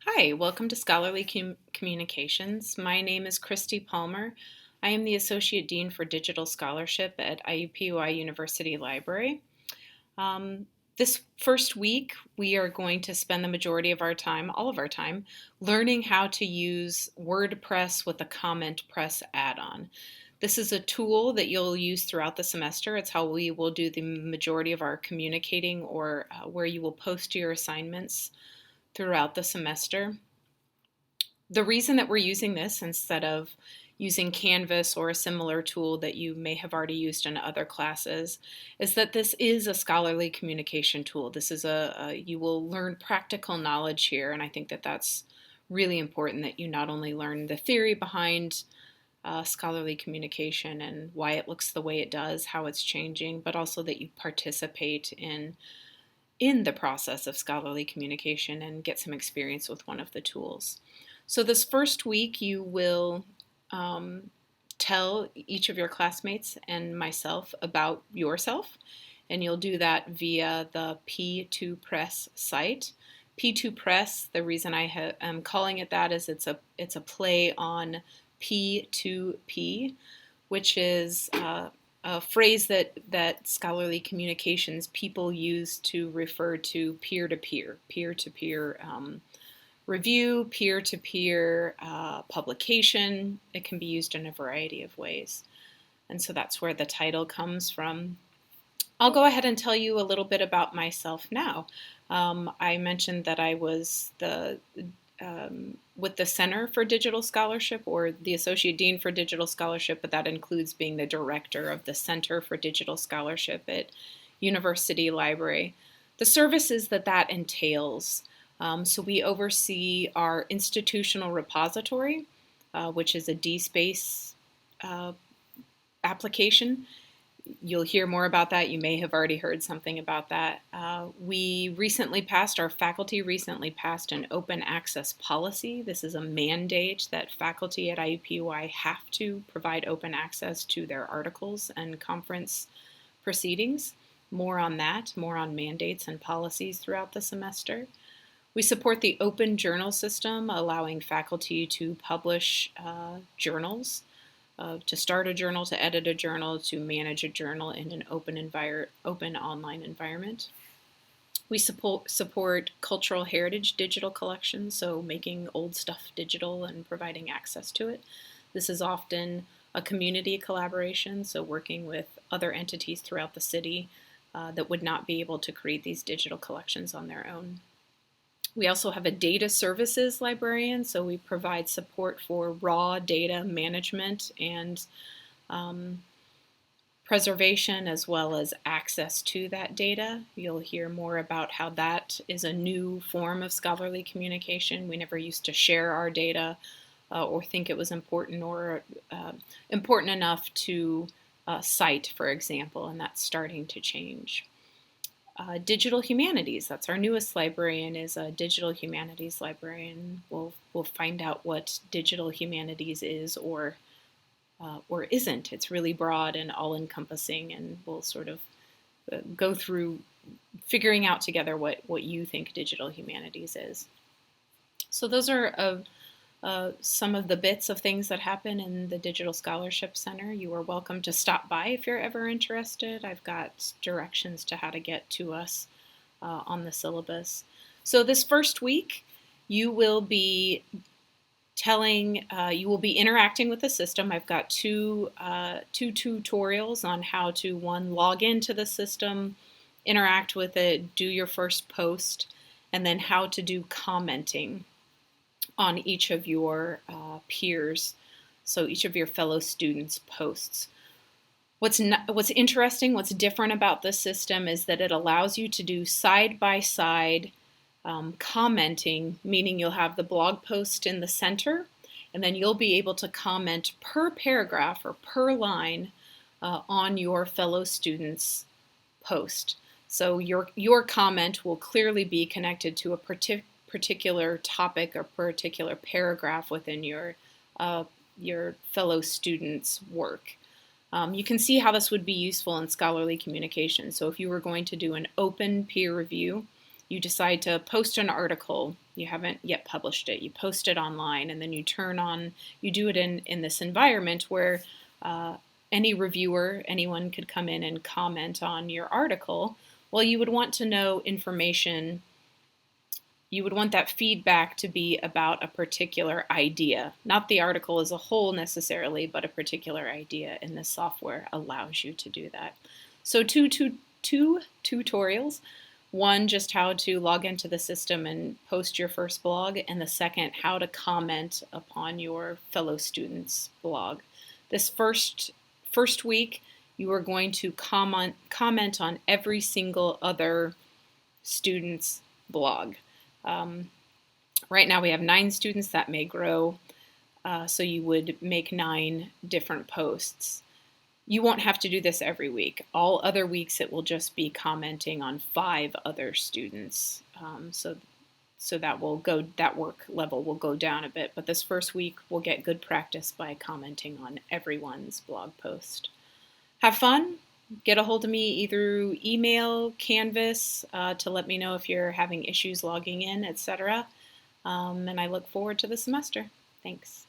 Hi, welcome to Scholarly Communications. My name is Christy Palmer. I am the Associate Dean for Digital Scholarship at IUPUI University Library. This first week, we are going to spend the majority of our time, all of our time, learning how to use WordPress with a CommentPress add-on. This is a tool that you'll use throughout the semester. It's how we will do the majority of our communicating or where you will post your assignments throughout the semester. The reason that we're using this instead of using Canvas or a similar tool that you may have already used in other classes is that this is a scholarly communication tool. This is you will learn practical knowledge here, and I think that that's really important, that you not only learn the theory behind scholarly communication and why it looks the way it does, how it's changing, but also that you participate in the process of scholarly communication and get some experience with one of the tools. So this first week you will tell each of your classmates and myself about yourself, and you'll do that via the P2Press site. P2Press, the reason I am calling it that is it's a play on P2P, which is a phrase that scholarly communications people use to refer to peer-to-peer, peer-to-peer review, peer-to-peer publication. It can be used in a variety of ways. And so that's where the title comes from. I'll go ahead and tell you a little bit about myself now. I mentioned that I was with the Center for Digital Scholarship, or the Associate Dean for Digital Scholarship, but that includes being the director of the Center for Digital Scholarship at University Library. The services that entails. So we oversee our institutional repository, which is a DSpace application. You'll hear more about that. You may have already heard something about that. Our faculty recently passed an open access policy. This is a mandate that faculty at IUPUI have to provide open access to their articles and conference proceedings. More on that, more on mandates and policies throughout the semester. We support the open journal system, allowing faculty to publish journals, to start a journal, to edit a journal, to manage a journal in an open online environment. We support cultural heritage digital collections, so making old stuff digital and providing access to it. This is often a community collaboration, so working with other entities throughout the city that would not be able to create these digital collections on their own. We also have a data services librarian, so we provide support for raw data management and preservation, as well as access to that data. You'll hear more about how that is a new form of scholarly communication. We never used to share our data or think it was important or important enough to cite, for example, and that's starting to change. Digital humanities, that's our newest librarian, is a digital humanities librarian. We'll find out what digital humanities is or isn't. It's really broad and all-encompassing, and we'll sort of go through figuring out together what you think digital humanities is. So those are some of the bits of things that happen in the Digital Scholarship Center. You are welcome to stop by if you're ever interested. I've got directions to how to get to us on the syllabus. So this first week, you will be interacting with the system. I've got two tutorials on how to, one, log into the system, interact with it, do your first post, and then how to do commenting on each of your peers, so each of your fellow students' posts. What's interesting, what's different about this system is that it allows you to do side-by-side commenting, meaning you'll have the blog post in the center, and then you'll be able to comment per paragraph or per line on your fellow students' post. So your comment will clearly be connected to a particular topic or particular paragraph within your fellow students' work. You can see how this would be useful in scholarly communication. So if you were going to do an open peer review, you decide to post an article. You haven't yet published it. You post it online, and then you do it in this environment where any reviewer, anyone could come in and comment on your article. Well, you would want to know information. You would want that feedback to be about a particular idea, not the article as a whole necessarily, but a particular idea, and this software allows you to do that. So two tutorials. One, just how to log into the system and post your first blog, and the second, how to comment upon your fellow students' blog. This first week, you are going to comment on every single other student's blog. Right now we have 9 students. That may grow, so you would make 9 different posts. You won't have to do this every week. All other weeks it will just be commenting on 5 other students. So that work level will go down a bit, but this first week we'll get good practice by commenting on everyone's blog post. Have fun. Get a hold of me either email, Canvas, to let me know if you're having issues logging in, etc. And I look forward to the semester. Thanks.